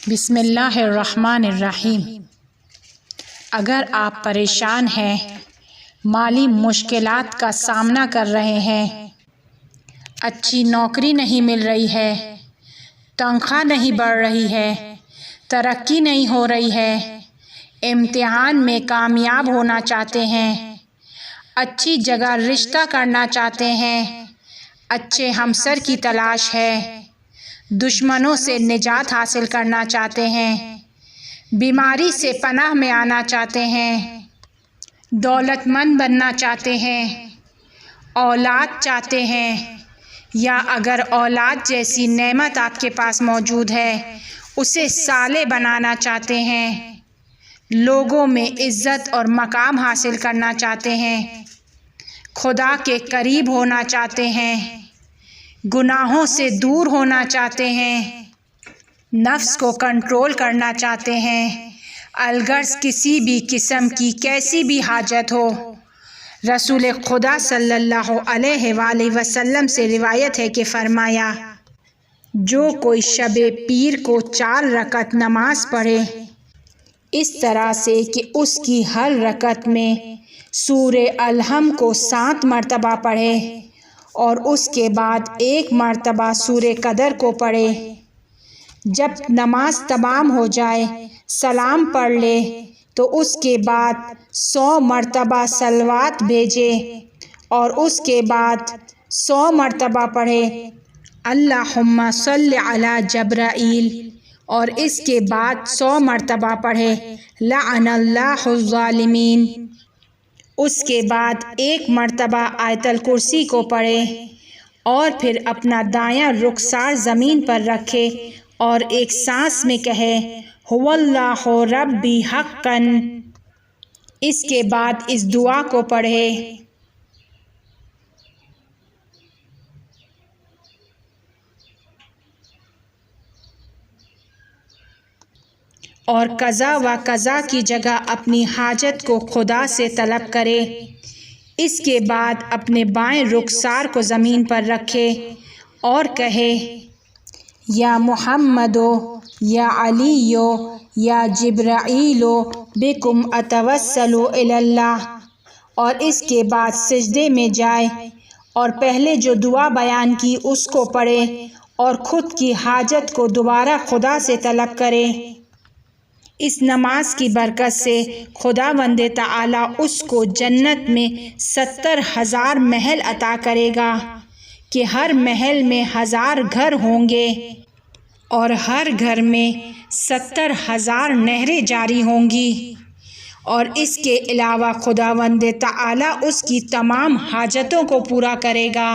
بسم اللہ الرحمن الرحیم۔ اگر آپ پریشان ہیں، مالی مشکلات کا سامنا کر رہے ہیں، اچھی نوکری نہیں مل رہی ہے، تنخواہ نہیں بڑھ رہی ہے، ترقی نہیں ہو رہی ہے، امتحان میں کامیاب ہونا چاہتے ہیں، اچھی جگہ رشتہ کرنا چاہتے ہیں، اچھے ہمسر کی تلاش ہے، دشمنوں سے نجات حاصل کرنا چاہتے ہیں، بیماری سے پناہ میں آنا چاہتے ہیں، دولت مند بننا چاہتے ہیں، اولاد چاہتے ہیں، یا اگر اولاد جیسی نعمت آپ کے پاس موجود ہے اسے صالح بنانا چاہتے ہیں، لوگوں میں عزت اور مقام حاصل کرنا چاہتے ہیں، خدا کے قریب ہونا چاہتے ہیں، گناہوں سے دور ہونا چاہتے ہیں، نفس کو کنٹرول کرنا چاہتے ہیں، الغرض کسی بھی قسم کی کیسی بھی حاجت ہو، رسول خدا صلی اللہ علیہ وآلہ وسلم سے روایت ہے کہ فرمایا، جو کوئی شب پیر کو 4 رکعت نماز پڑھے اس طرح سے کہ اس کی ہر رکعت میں سورہ الحمد کو 7 مرتبہ پڑھے اور اس کے بعد 1 مرتبہ سورہ قدر کو پڑھے، جب نماز تمام ہو جائے سلام پڑھ لے تو اس کے بعد 100 مرتبہ صلوات بھیجے اور اس کے بعد 100 مرتبہ پڑھے اللہم صل علی جبرائیل اور اس کے بعد 100 مرتبہ پڑھے لعن اللہ الظالمین، اس کے بعد 1 مرتبہ آیت الکرسی کو پڑھے اور پھر اپنا دایاں رخسار زمین پر رکھے اور ایک سانس میں کہے هو اللہ ربی حقا، اس کے بعد اس دعا کو پڑھے، اور قضا و قضا کی جگہ اپنی حاجت کو خدا سے طلب کرے، اس کے بعد اپنے بائیں رخسار کو زمین پر رکھے اور کہے یا محمدو یا علیو یا جبرائیلو بکم اتوسلو الی اللہ، اور اس کے بعد سجدے میں جائے اور پہلے جو دعا بیان کی اس کو پڑھے اور خود کی حاجت کو دوبارہ خدا سے طلب کرے۔ اس نماز کی برکت سے خداوند تعالی اس کو جنت میں 70,000 محل عطا کرے گا کہ ہر محل میں 1000 گھر ہوں گے اور ہر گھر میں 70,000 نہریں جاری ہوں گی، اور اس کے علاوہ خداوند تعالی اس کی تمام حاجتوں کو پورا کرے گا۔